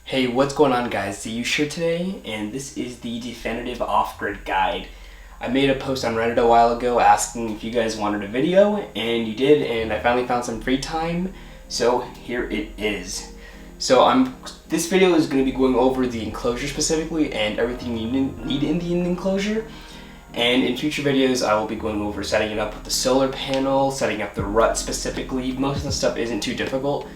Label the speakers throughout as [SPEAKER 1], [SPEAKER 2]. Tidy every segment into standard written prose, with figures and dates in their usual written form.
[SPEAKER 1] Hey, what's going on guys? The Use here today, and this is the definitive off-grid guide. I made a post on Reddit a while ago asking if you guys wanted a video, and you did, and I finally found some free time, so here it is. So this video is going to be going over the enclosure specifically and everything you need in the enclosure. And in future videos, I will be going over setting it up with the solar panel, setting up the rut specifically. Most of the stuff isn't too difficult,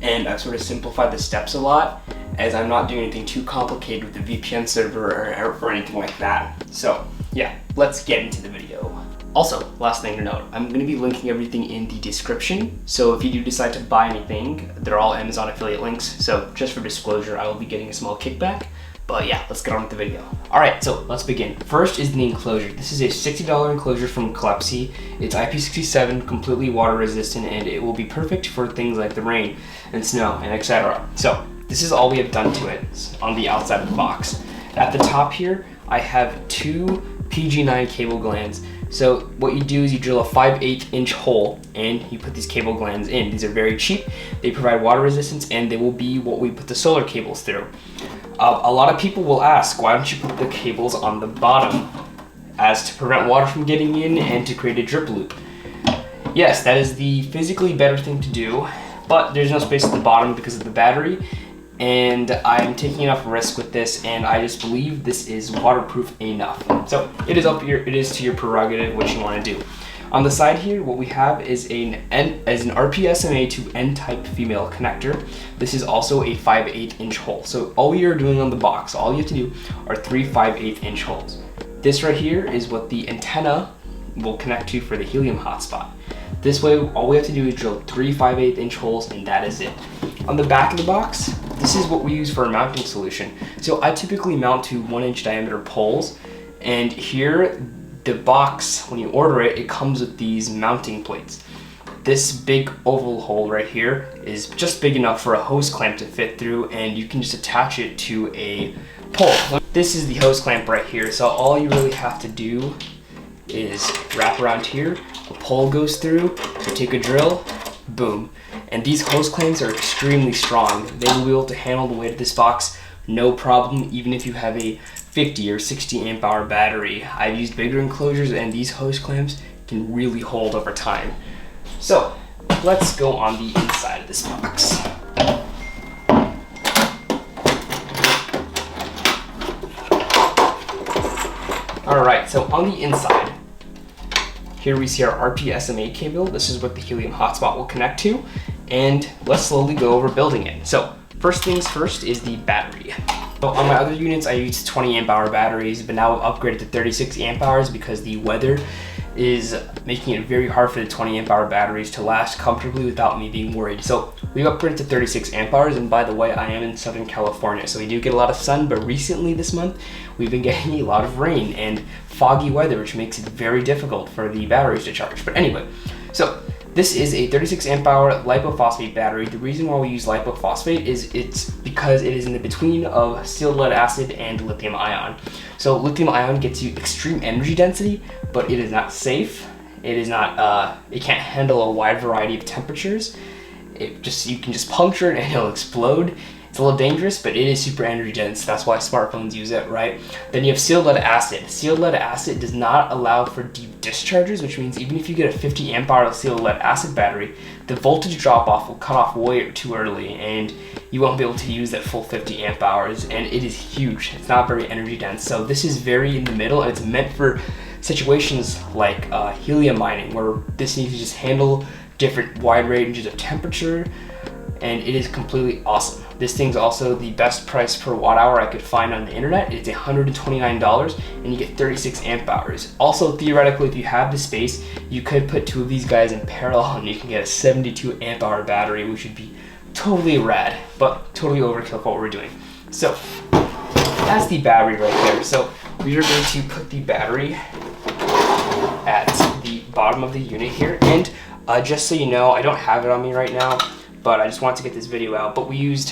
[SPEAKER 1] and I've sort of simplified the steps a lot, as I'm not doing anything too complicated with the VPN server or anything like that. So yeah, let's get into the video. Also, last thing to note, I'm going to be linking everything in the description, so if you do decide to buy anything, they're all Amazon affiliate links, so just for disclosure, I will be getting a small kickback. But yeah, let's get on with the video. Alright, so let's begin. First is the enclosure. This is a $60 enclosure from Calypsy. It's IP67, completely water resistant, and it will be perfect for things like the rain and snow and etc. So this is all we have done to it on the outside of the box. At the top here, I have two PG9 cable glands. So what you do is you drill a 5/8 inch hole and you put these cable glands in. These are very cheap. They provide water resistance, and they will be what we put the solar cables through. A lot of people will ask, why don't you put the cables on the bottom, as to prevent water from getting in and to create a drip loop? Yes, that is the physically better thing to do, but there's no space at the bottom because of the battery, and I'm taking enough risk with this, and I just believe this is waterproof enough. So it is to your prerogative what you want to do. On the side here, what we have is an RPSMA to N-type female connector. This is also a 5/8 inch hole. So all we are doing on the box, all you have to do are 3 5/8 inch holes. This right here is what the antenna will connect to for the Helium hotspot. This way, all we have to do is drill 3 5/8 inch holes, and that is it. On the back of the box, this is what we use for a mounting solution. So I typically mount to 1 inch diameter poles, and here, the box, when you order it, it comes with these mounting plates. This big oval hole right here is just big enough for a hose clamp to fit through, and you can just attach it to a pole. This is the hose clamp right here, so all you really have to do is wrap around here, a pole goes through, you take a drill, boom. And these hose clamps are extremely strong. They will be able to handle the weight of this box no problem, even if you have a 50 or 60 amp hour battery. I've used bigger enclosures, and these hose clamps can really hold over time. So let's go on the inside of this box. Alright, so on the inside, here we see our RPSMA cable. This is what the Helium hotspot will connect to, and let's slowly go over building it. So first things first is the battery. So on my other units, I use 20 amp hour batteries, but now I've upgraded to 36 amp hours because the weather is making it very hard for the 20 amp hour batteries to last comfortably without me being worried. So we've upgraded to 36 amp hours, and by the way, I am in Southern California, so we do get a lot of sun, but recently this month, we've been getting a lot of rain and foggy weather, which makes it very difficult for the batteries to charge. But anyway, so this is a 36 amp hour lipophosphate battery. The reason why we use lipophosphate is it's because it is in the between of sealed lead acid and lithium ion. So lithium ion gets you extreme energy density, but it is not safe. It can't handle a wide variety of temperatures. You can just puncture it and it'll explode. It's a little dangerous, but it is super energy dense. That's why smartphones use it, right? Then you have sealed lead acid. Sealed lead acid does not allow for deep discharges, which means even if you get a 50 amp hour sealed lead acid battery, the voltage drop off will cut off way too early, and you won't be able to use that full 50 amp hours, and it is huge. It's not very energy dense. So this is very in the middle, and it's meant for situations like helium mining, where this needs to just handle different wide ranges of temperature, and it is completely awesome. This thing's also the best price per watt hour I could find on the internet. It's $129, and you get 36 amp hours. Also, theoretically, if you have the space, you could put two of these guys in parallel, and you can get a 72 amp hour battery, which would be totally rad, but totally overkill for what we're doing. So that's the battery right there. So we are going to put the battery at the bottom of the unit here, and just so you know, I don't have it on me right now, but I just want to get this video out. But we use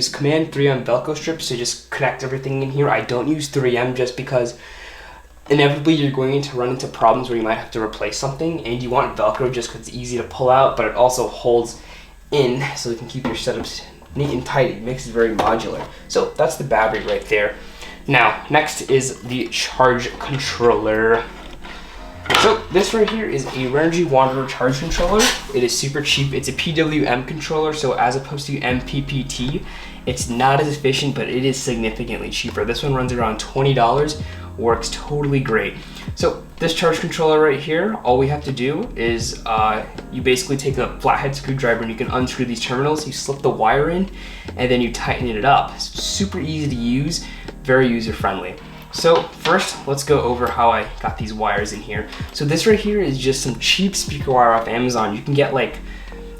[SPEAKER 1] Command 3M Velcro strips to just connect everything in here. I don't use 3M just because inevitably you're going to run into problems where you might have to replace something, and you want Velcro just because it's easy to pull out, but it also holds in so you can keep your setups neat and tight. It makes it very modular. So that's the battery right there. Now, next is the charge controller. So this right here is a Renogy Wanderer charge controller. It is super cheap. It's a PWM controller, so as opposed to MPPT, it's not as efficient, but it is significantly cheaper. This one runs around $20, works totally great. So this charge controller right here, all we have to do is you basically take a flathead screwdriver and you can unscrew these terminals, you slip the wire in, and then you tighten it up. It's super easy to use, very user-friendly. So first, let's go over how I got these wires in here. So this right here is just some cheap speaker wire off Amazon. You can get like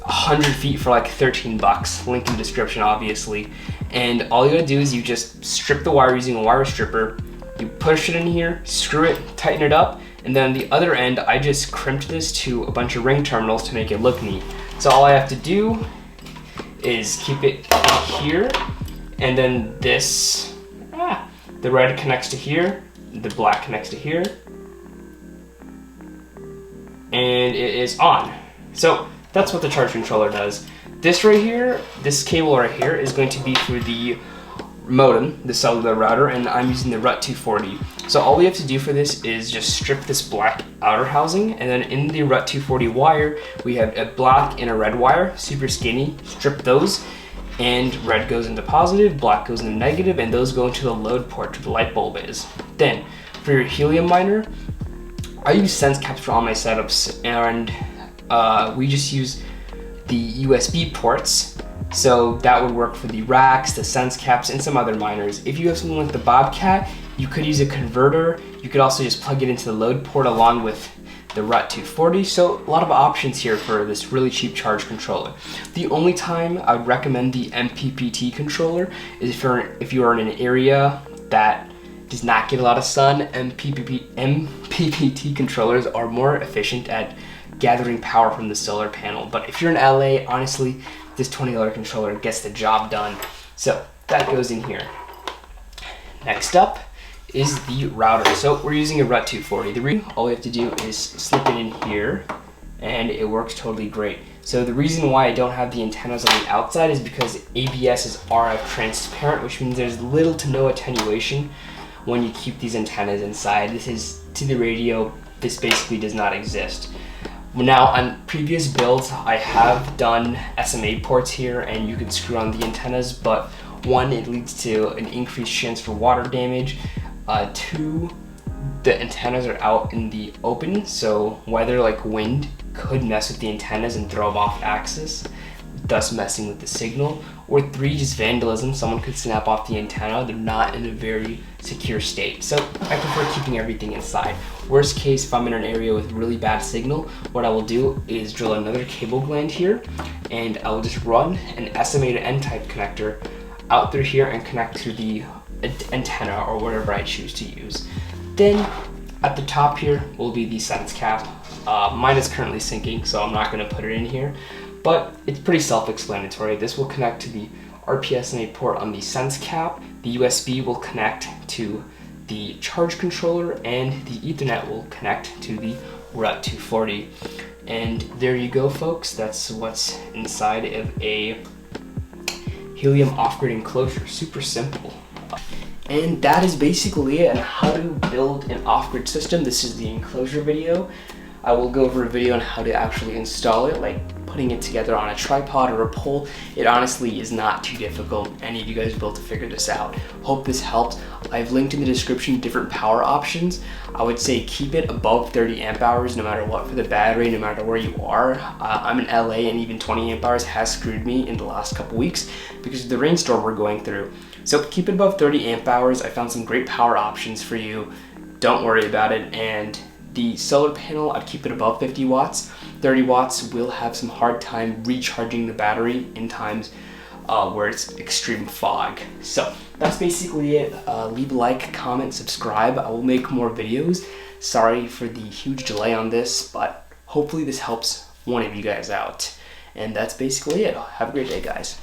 [SPEAKER 1] 100 feet for like 13 bucks. Link in the description, obviously. And all you gotta do is you just strip the wire using a wire stripper. You push it in here, screw it, tighten it up, and then on the other end, I just crimped this to a bunch of ring terminals to make it look neat. So all I have to do is keep it here, and then this, the red connects to here, the black connects to here, and it is on. So that's what the charge controller does. This right here, this cable right here is going to be for the modem, the cellular router, and I'm using the RUT240. So all we have to do for this is just strip this black outer housing, and then in the RUT240 wire, we have a black and a red wire, super skinny. Strip those, and red goes into positive, black goes into negative, and those go into the load port where the light bulb is. Then, for your Helium miner, I use sense caps for all my setups, and we just use the USB ports. So that would work for the racks, the sense caps, and some other miners. If you have something like the Bobcat, you could use a converter. You could also just plug it into the load port along with the RUT240. So a lot of options here for this really cheap charge controller. The only time I would recommend the MPPT controller is if you are in an area that does not get a lot of sun. MPPT controllers are more efficient at gathering power from the solar panel. But if you're in LA, honestly, this $20 controller gets the job done. So that goes in here. Next up is the router. So we're using a RUT240. All we have to do is slip it in here, and it works totally great. So the reason why I don't have the antennas on the outside is because ABS is RF transparent, which means there's little to no attenuation when you keep these antennas inside. This is to the radio, this basically does not exist. Now on previous builds, I have done SMA ports here and you can screw on the antennas, but one, it leads to an increased chance for water damage. Two, the antennas are out in the open, so weather like wind could mess with the antennas and throw them off axis, thus messing with the signal. Or three, just vandalism. Someone could snap off the antenna. They're not in a very secure state. So I prefer keeping everything inside. Worst case, if I'm in an area with really bad signal, what I will do is drill another cable gland here, and I will just run an SMA to N-type connector out through here and connect to the antenna or whatever I choose to use. Then at the top here will be the sense cap. Mine is currently syncing, so I'm not going to put it in here, but it's pretty self-explanatory. This will connect to the RPSMA port on the sense cap. The USB will connect to the charge controller, and the Ethernet will connect to the RUT240. And there you go, folks. That's what's inside of a Helium off-grid enclosure. Super simple. And that is basically it on how to build an off-grid system. This is the Enclosure video. I will go over a video on how to actually install it, like putting it together on a tripod or a pole. It honestly is not too difficult. Any of you guys will be able to figure this out. Hope this helped. I've linked in the description different power options. I would say keep it above 30 amp hours no matter what for the battery, no matter where you are. I'm in LA, and even 20 amp hours has screwed me in the last couple weeks because of the rainstorm we're going through. So keep it above 30 amp hours. I found some great power options for you. Don't worry about it. And the solar panel, I'd keep it above 50 watts. 30 watts will have some hard time recharging the battery in times where it's extreme fog. So that's basically it. Leave a like, comment, subscribe. I will make more videos. Sorry for the huge delay on this, but hopefully this helps one of you guys out. And that's basically it. Have a great day, guys.